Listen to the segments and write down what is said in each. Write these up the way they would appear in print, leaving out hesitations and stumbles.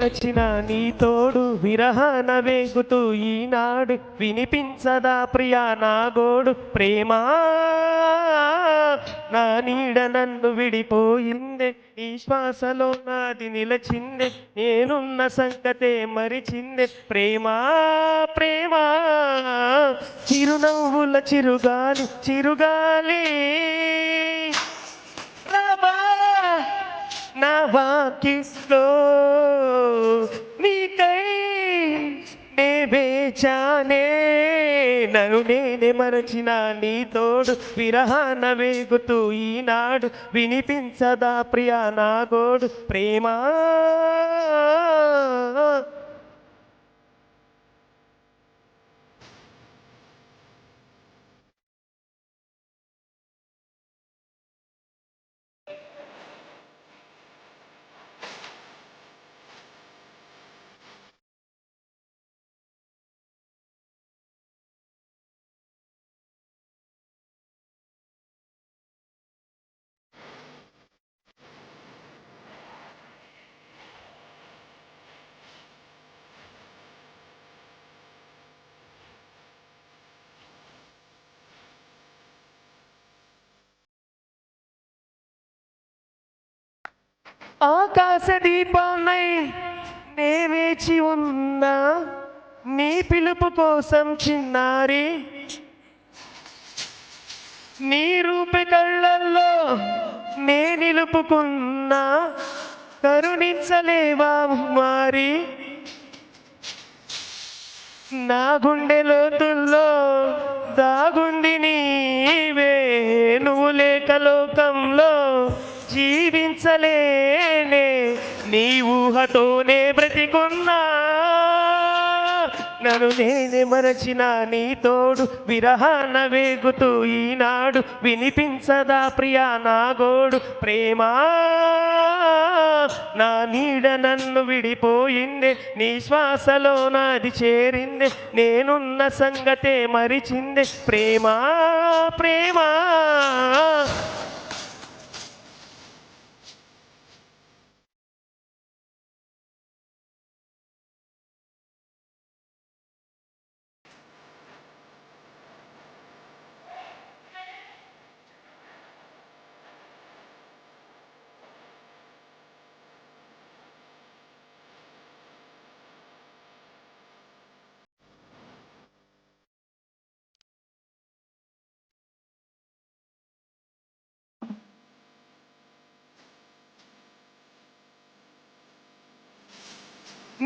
మరచిన నీ తోడు విరహన వేగుతూ ఈనాడు వినిపించదా ప్రియా నా గోడు ప్రేమా నా నీడ నన్ను విడిపోయిందే ఈ శ్వాసలో నాది నిలచిందే నేనున్న సంగతే మరిచిందే ప్రేమా ప్రేమా చిరునవ్వుల చిరుగాలి చిరుగాలి నా వాకిస్లో నీకై నే వేచానే నన్ను నేనే మరచిన నీ తోడు విరహాన వేగుతూ ఈనాడు వినిపించదా ప్రియా నా గోడు ప్రేమా ఆకాశ దీపాన్నై నే వేచి ఉన్నా నీ పిలుపు కోసం చిన్నారి నీ రూపి కళ్ళల్లో నే నిలుపుకున్నా కరుణించలేవా మారి నా గుండె లోతుల్లో దాగుంది నీవే నువ్వు లేక లోకంలో జీవించలేనే నీ ఊహతోనే బ్రతికున్నా నన్ను నేనే మరచిన నీ తోడు విరహాన వేగుతూ ఈనాడు వినిపించదా ప్రియా నా గోడు ప్రేమా నా నీడ నన్ను విడిపోయిందే నీ శ్వాసలో నాది చేరిందే నేనున్న సంగతే మరిచిందే ప్రేమా ప్రేమా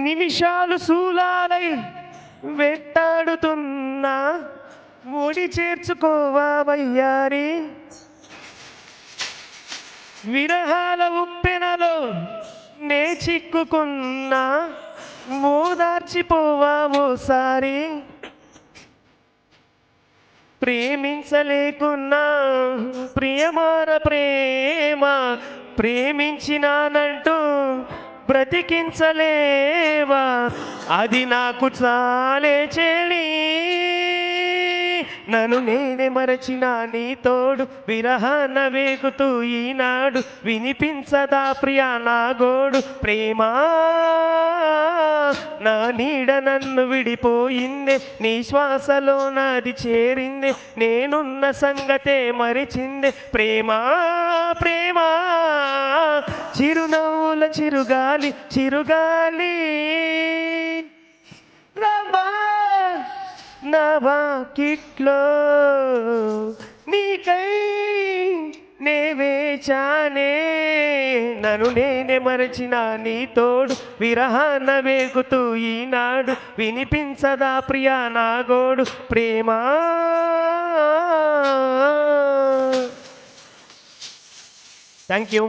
నిమిషాలు శూలాలై వెట్టాడుతున్నా ఒడి చేర్చుకోవా వయ్యారి విరహాల ఉప్పెనలో నే చిక్కుకున్నా ఓదార్చిపోవా ఓసారి ప్రేమించలేకున్నా ప్రియమార ప్రేమ ప్రేమించినానంటూ బ్రతికించలేవా అది నాకు చాలే చెలి నన్ను నేనే మరచిన నీ తోడు విరహాన వేగుతూ ఈనాడు వినిపించదా ప్రియా నా గోడు ప్రేమా నా నీడ నన్ను విడిపోయిందే నీ శ్వాసలో నాది చేరిందే నేనున్న సంగతే మరిచిందే ప్రేమా ప్రేమా చిరునవ్వుల చిరుగాలి చిరుగాలి రవ్వా నా వాకిట్లో నీకై నే వేచానే నన్ను నేనే మరచిన నీ తోడు విరహాన వేగుతూ ఈనాడు వినిపించదా ప్రియా నా గోడు ప్రేమా థ్యాంక్ యూ